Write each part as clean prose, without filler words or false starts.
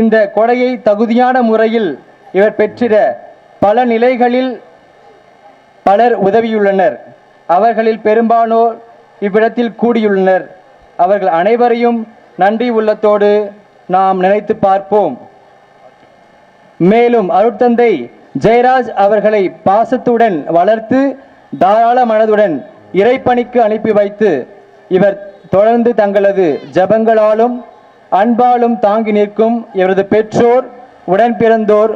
இந்த கொடையை தகுதியான முறையில் இவர் பெற்றிட பல நிலைகளில் பலர் உதவியுள்ளனர். அவர்களில் பெரும்பாலோர் இவ்விடத்தில் கூடியுள்ளனர். அவர்கள் அனைவரையும் நன்றி உள்ளத்தோடு நாம் நினைத்து பார்ப்போம். மேலும் அருட்தந்தை ஜெயராஜ் அவர்களை பாசத்துடன் வளர்த்து தாராள மனதுடன் இறைப்பணிக்கு அனுப்பி வைத்து இவர் தொடர்ந்து தங்களது ஜபங்களாலும் அன்பாலும் தாங்கி நிற்கும் இவரது பெற்றோர், உடன்பிறந்தோர்,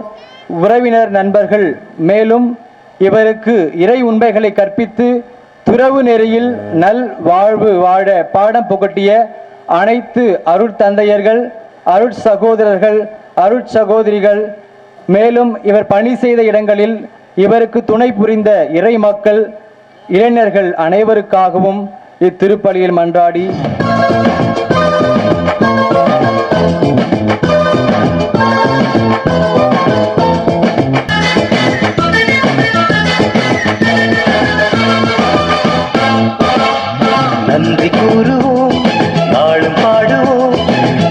உறவினர், நண்பர்கள், மேலும் இவருக்கு இறை உண்மைகளை கற்பித்து துறவு நெறியில் நல் வாழ்வு வாழ பாடம் புகட்டிய அனைத்து அருட்தந்தையர்கள், அருட்சகோதரர்கள், அருட்சகோதரிகள், மேலும் இவர் பணி செய்த இடங்களில் இவருக்கு துணை புரிந்த இறை மக்கள், இளைஞர்கள் அனைவருக்காகவும் இத்திருப்பலியில் மன்றாடி நன்றி கூறுவோம், நாளும் பாடுவோம்.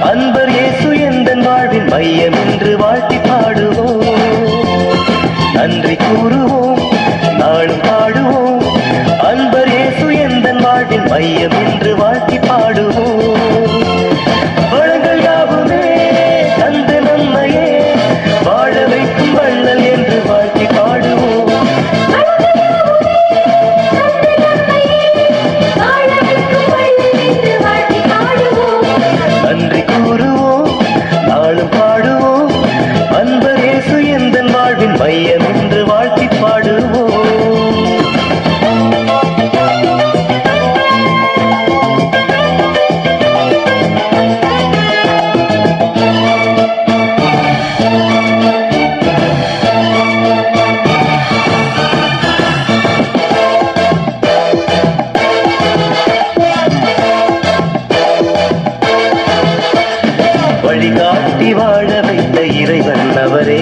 அன்பர் இயேசு எந்தன் வாழ்வின் மையம் என்று வாழ்த்தி பாடுவோம். நன்றி கூறுவோம், நாளும் பாடுவோம். அன்பர் இயேசு எந்தன் வாழ்வின் மையம் என்று வாழ்த்தி பாடுவோம். வளங்கள் யாவுமே தந்து நம்மையே வாழ வைக்கும் வள்ளல் என்று வாழ்த்தி பாடுவோம். நன்றி கூறுவோம், நாளும் பாடுவோம். அன்பர் இயேசு எந்தன் வாழ்வின் மையம் என்று வாழ்த்தி பாடுவோம். வழிகாட்டி வாழ வைத்த இறைவன் அவரே,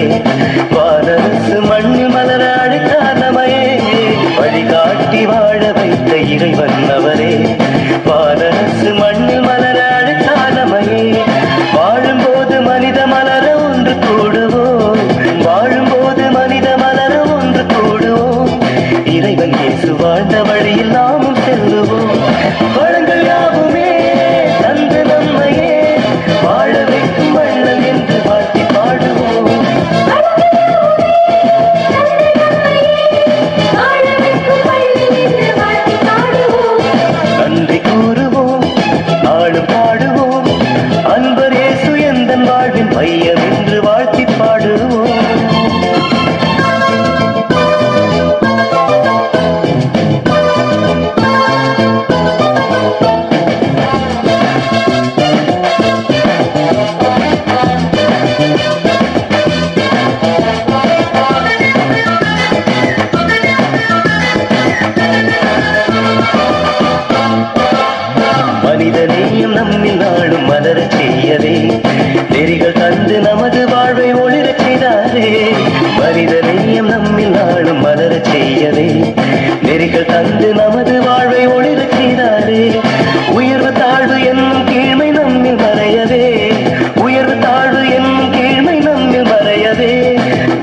வானரசு மண்ணில் மலர அழைத்தானமையே. வழிகாட்டி வாழ வைத்த இறைவன் அவரே, வானரசு மண்ணில் மலர அழைத்தானமையே. வாழும்போது மனித மலர ஒன்று கூடுவோம், வாழும்போது மனித மலர ஒன்று கூடுவோம். இறைவன் இயேசு வாழ்ந்த வழியில் நாமும் செல்லுவோம். வளங்கள் யாவுமே தந்து நம்மையே வாழ வைக்கும் வள்ளல் என்று வாழ்த்தி பாடுவோம். நன்றி கூறுவோம், நாளும் பாடுவோம். அன்பர் இயேசு எந்தன் வாழ்வின் மையம் என்று வாழ்த்தி பாடுவோம். மனிதனையும் நம்மில் நாளும் மலரச் செய்யவே, நெறிகள் தந்து நமது வாழ்வை ஒளிரச் செய்தாரே. மனிதனையும் நம்மில் நாளும் மலரச் செய்யவே, நெறிகள் தந்து நமது வாழ்வை ஒளிரச் செய்தாரே. உயர்வு தாழ்வு என்னும் கீழ்மை நம்மில் மறையவே, உயர்வு தாழ்வு என்னும் கீழ்மை நம்மில் மறையவே.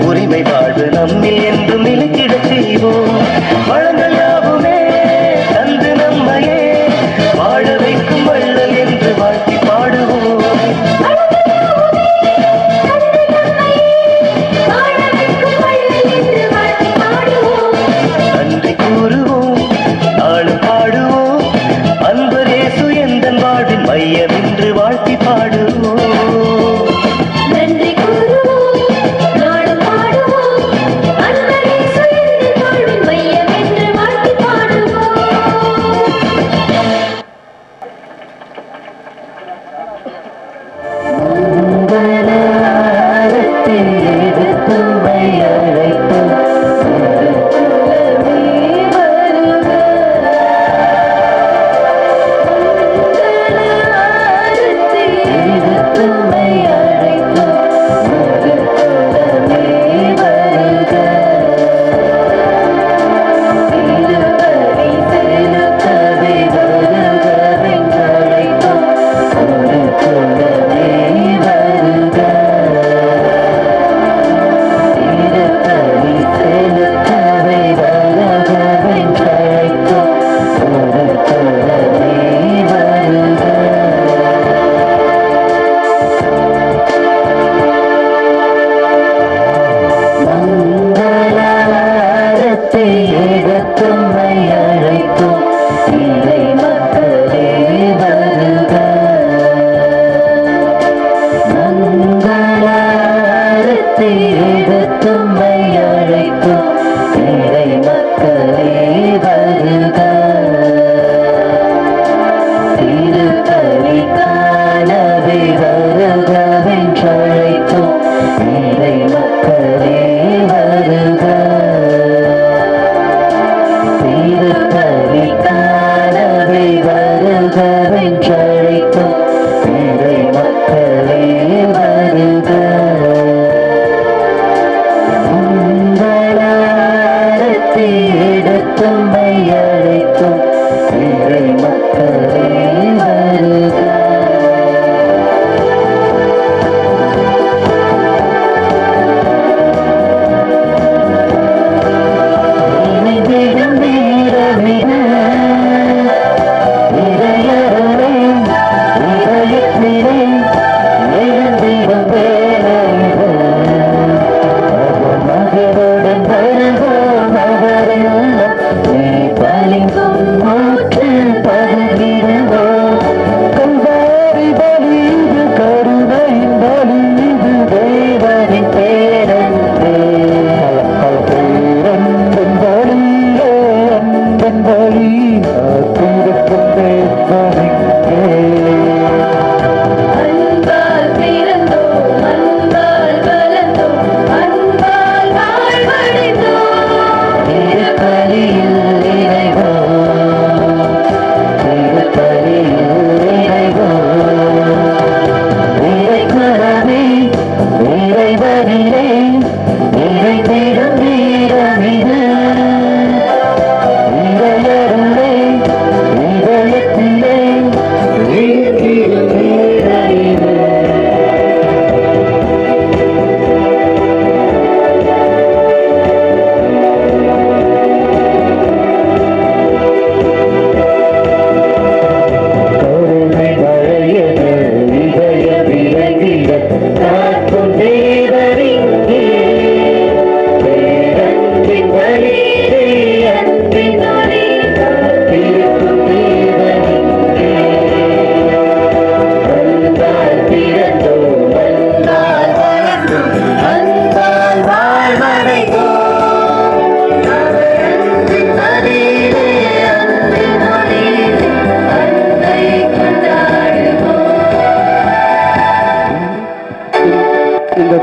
உரிமை வாழ்வு நம்மில் என்றும் நிலைத்திடச் செய்வோம். வளங்கள் யாவுமே தந்து நம்மையே வாழ வைக்கும் வள்ளல் என்று வாழ்த்தி பாடுவோம். நன்றி கூறுவோம், நாளும் பாடுவோம். அன்பர் இயேசு எந்தன் வாழ்வின் மையம் என்று வாழ்த்தி பாடுவோம். நன்றி கூறுவோம், நாளும் பாடுவோம்.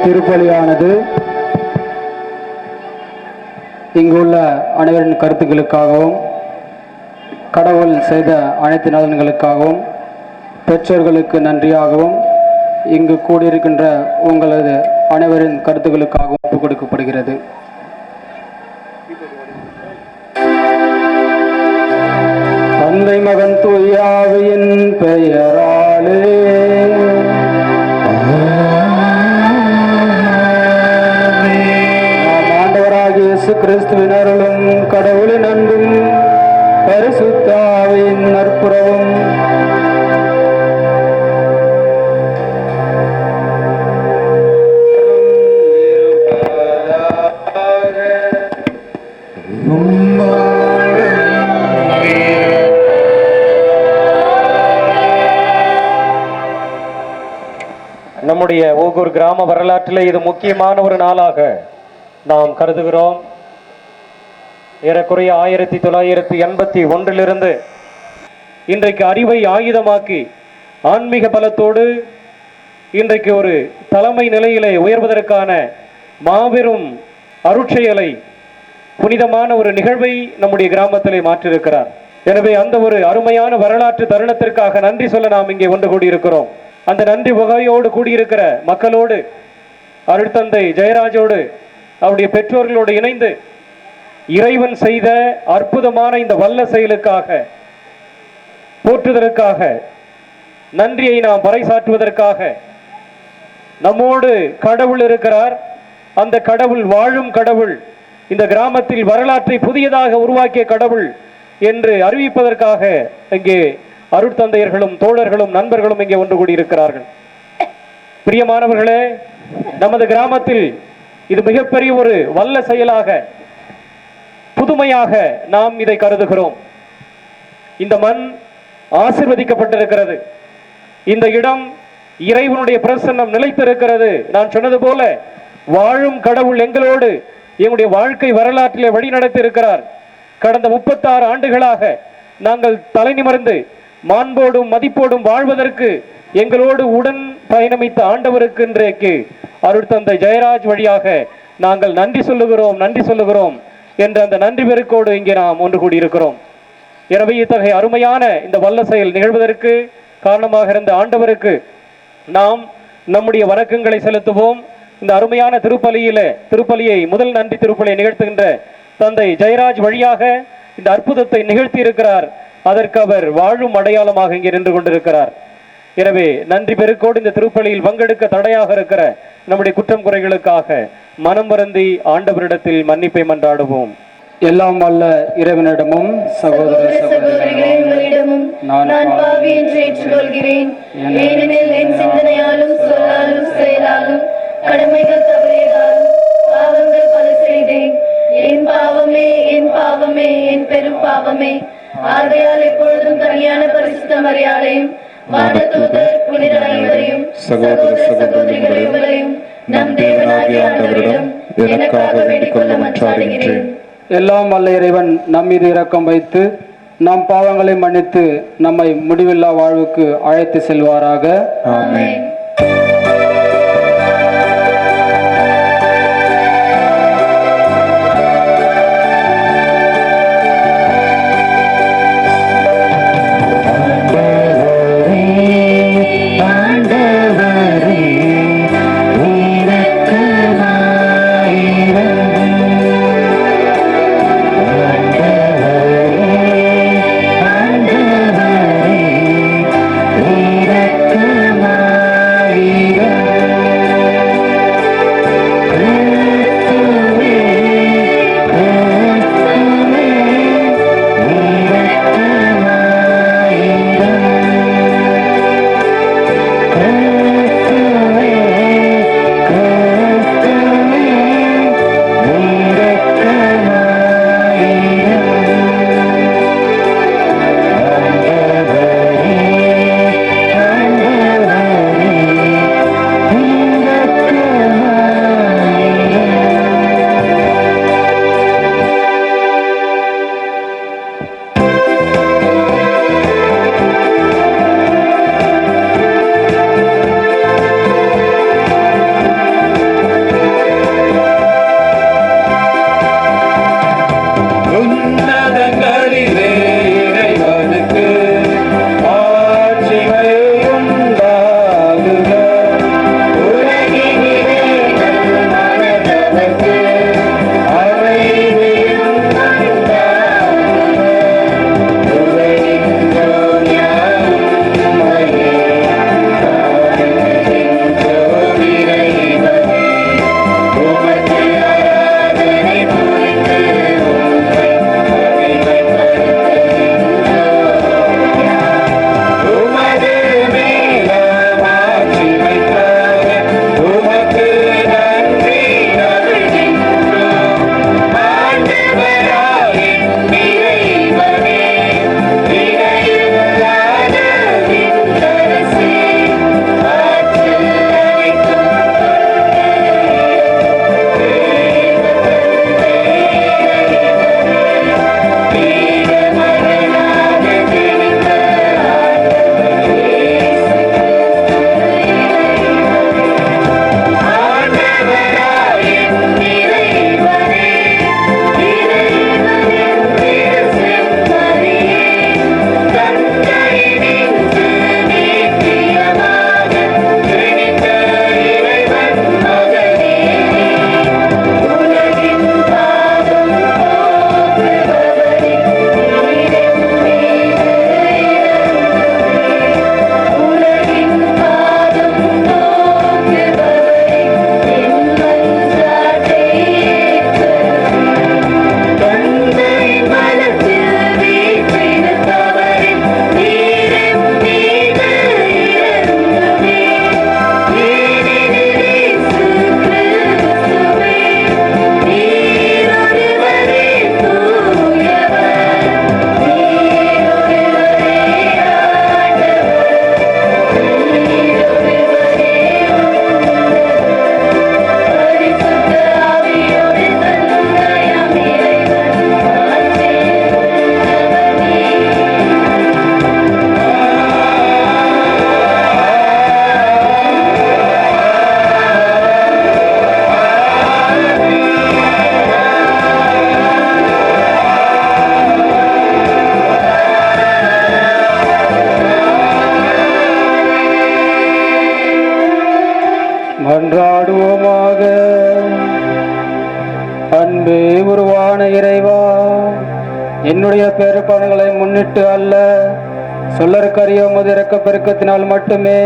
திருப்பலியானது இங்குள்ள அனைவரின் கருத்துக்களுக்காகவும் கடவுள் செய்த அனைத்து நலன்களுக்காகவும் பெற்றோர்களுக்கு நன்றியாகவும் இங்கு கூடியிருக்கின்ற உங்களது அனைவரின் கருத்துக்களுக்காகவும் ஒப்புக் கொடுக்கப்படுகிறது. தந்தை மகன் தூய ஆவியின் பெயராலே இயேசு கிறிஸ்துவின் அருளும் கடவுளின் அன்பும் பரிசுத்த ஆவியின் நற்புறவும் நம்முடைய ஒவ்வொரு கிராம வரலாற்றில் இது முக்கியமான ஒரு நாளாக நாம் கருதுகிறோம். ஏறக்குறைய 1981 இன்றைக்கு அறிவை ஆயுதமாக்கி ஆன்மீக பலத்தோடு இன்றைக்கு ஒரு தலைமை நிலையிலே உயர்வதற்கான மாபெரும் அருட்செயலை புனிதமான ஒரு நிகழ்வை நம்முடைய கிராமத்திலே மாற்றியிருக்கிறார். எனவே அந்த ஒரு அருமையான வரலாற்று தருணத்திற்காக நன்றி சொல்ல நாம் இங்கே ஒன்று கூடியிருக்கிறோம். அந்த நன்றி வகையோடு கூடியிருக்கிற மக்களோடு அருட்தந்தை ஜெயராஜோடு அவருடைய பெற்றோர்களோடு இணைந்து இறைவன் செய்த அற்புதமான இந்த வல்ல செயலுக்காக போற்றுவதற்காக நன்றியை நாம் பறைசாற்றுவதற்காக நம்மோடு கடவுள் இருக்கிறார். அந்த கடவுள் வாழும் கடவுள், இந்த கிராமத்தில் வரலாற்றை புதியதாக உருவாக்கிய கடவுள் என்று அறிவிப்பதற்காக இங்கே அருட்தந்தையர்களும் தோழர்களும் நண்பர்களும் இங்கே ஒன்று கூடியிருக்கிறார்கள். பிரியமானவர்களே, நமது கிராமத்தில் இது மிகப்பெரிய ஒரு வல்ல செயலாக புதுமையாக நாம் இதை கருதுகிறோம். இந்த மண் ஆசீர்வதிக்கப்பட்டிருக்கிறது. இந்த இடம் இறைவனுடைய பிரசன்னம் நிலைத்திருக்கிறது. நான் சொன்னது போல வாழும் கடவுள் எங்களோடு எங்களுடைய வாழ்க்கை வரலாற்றிலே வழி நடத்தி இருக்கிறார். கடந்த 36 ஆண்டுகளாக நாங்கள் தலை நிமிர்ந்து மாண்போடும் மதிப்போடும் வாழ்வதற்கு எங்களோடு உடன் பயணமித்த ஆண்டவருக்கு இன்றைக்கு அருட்தந்தை ஜெயராஜ் வழியாக நாங்கள் நன்றி சொல்லுகிறோம் என்ற அந்த நன்றி பெருக்கோடு இங்கே நாம் ஒன்று கூடியிருக்கிறோம். எனவே இத்தகைய அருமையான இந்த வல்ல செயல் நிகழ்வதற்கு காரணமாக இருந்த ஆண்டவருக்கு நாம் நம்முடைய வணக்கங்களை செலுத்துவோம். இந்த அருமையான திருப்பலியை முதல் நன்றி திருப்பலியை நிகழ்த்துகின்ற தந்தை ஜெயராஜ் வழியாக இந்த அற்புதத்தை நிகழ்த்தி இருக்கிறார். அதற்கு அவர் வாழும் அடையாளமாக இங்கே நின்று கொண்டிருக்கிறார். எனவே நன்றி பெருக்கோடு இந்த திருப்பலியில் பங்கெடுக்க தடையாக இருக்கிற நம்முடைய குற்றம் குறைகளுக்காக மனம் வருந்தி ஆண்டவரிடத்தில் மன்னிப்பை மன்றாடுவோம். எல்லாம் வல்ல இறைவனிடமும் சகோதர சகோதரிகளிடமும் நான் பாவி என்று ஏற்றுக்கொள்கிறேன். ஏனெனில் என் சிந்தனையாலும் சொல்லாலும் செயலாலும் கடமைகள் தவறியதாலும் பாவங்கள் பல செய்தேன். என் பாவமே என் பாவமே என் பெரும் பாவமே. ஆகையால் எப்பொழுதும் கனியான பரிசுத்த மரியாதையும் வானதூதர் புனித அனைவரையும் சகோதர சகோதரிகளையும் நம் தேவனாகிய ஆண்டவரிடம் எனக்காக வேண்டிக் கொள்ள மன்றாடுகிறேன். எல்லாம் வல்ல இறைவன் நம் மீது இரக்கம் வைத்து நம் பாவங்களை மன்னித்து நம்மை முடிவில்லா வாழ்வுக்கு அழைத்து செல்வாராக. ஆமென். உருவான இறைவா, என்னுடைய பேறுபாடுகளை முன்னிட்டு அல்ல, சொல்லற்கரிய உமது இரக்க பெருக்கத்தினால் மட்டுமே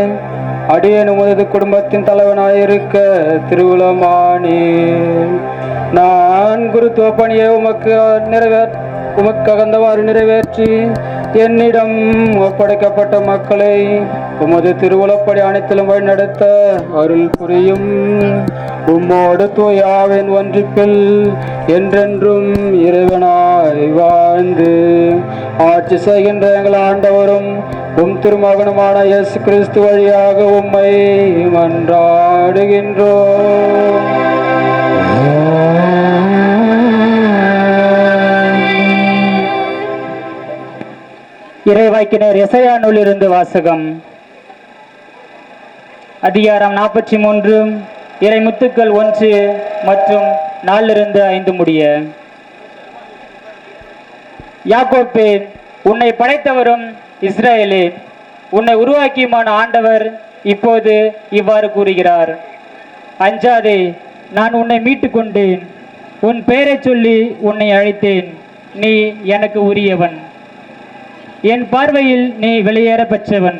அடியேன் உமது குடும்பத்தின் தலைவனாயிருக்க திருவுளமானேன். நான் குருத்துவ பணியை உமக்கு அகந்தவாறு நிறைவேற்றி என்னிடம் ஒப்படைக்கப்பட்ட மக்களை உமது திருவுளப்படி அனைத்திலும் வழிநடத்த அருள் புரியும். உம்மோடு தூயாவின் ஒன்றிப்பில் என்றென்றும் இறைவனாய் வாழ்ந்து ஆட்சி செய்கின்ற எங்கள் ஆண்டவரும் உம் திருமகனுமான இயேசு கிறிஸ்து வழியாக உம்மை மன்றாடுகின்றோம். இறைவாக்கினர் எசையா நூலிலிருந்து வாசகம். அதிகாரம் 43, இறைமுத்துக்கள் 1 மற்றும் 4-5 முடிய. யாக்கோப்பே, உன்னை படைத்தவரும் இஸ்ரவேலே, உன்னை உருவாக்கியுமான ஆண்டவர் இப்போது இவ்வாறு கூறுகிறார்: அஞ்சாதே, நான் உன்னை மீட்டு கொண்டேன். உன் பெயரை சொல்லி உன்னை அழைத்தேன். நீ எனக்கு உரியவன். என் பார்வையில் நீ வெளியேற பெற்றவன்,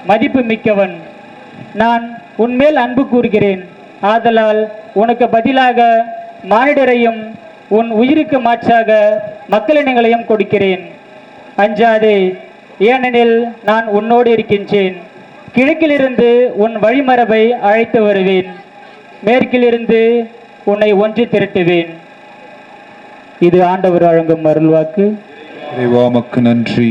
மதிப்பு மிக்கவன். நான் உன்மேல் அன்பு கூறுகிறேன். ஆதலால் உனக்கு பதிலாக மானிடரையும் உன் உயிருக்கு மாற்றாக மக்களினங்களையும் கொடுக்கிறேன். அஞ்சாதே, ஏனெனில் நான் உன்னோடு இருக்கின்றேன். கிழக்கிலிருந்து உன் வழிமரபை அழைத்து வருவேன். மேற்கிலிருந்து உன்னை ஒன்று திரட்டுவேன். இது ஆண்டவர் வழங்கும் அருள்வாக்கு. இறைவா, உமக்கு நன்றி.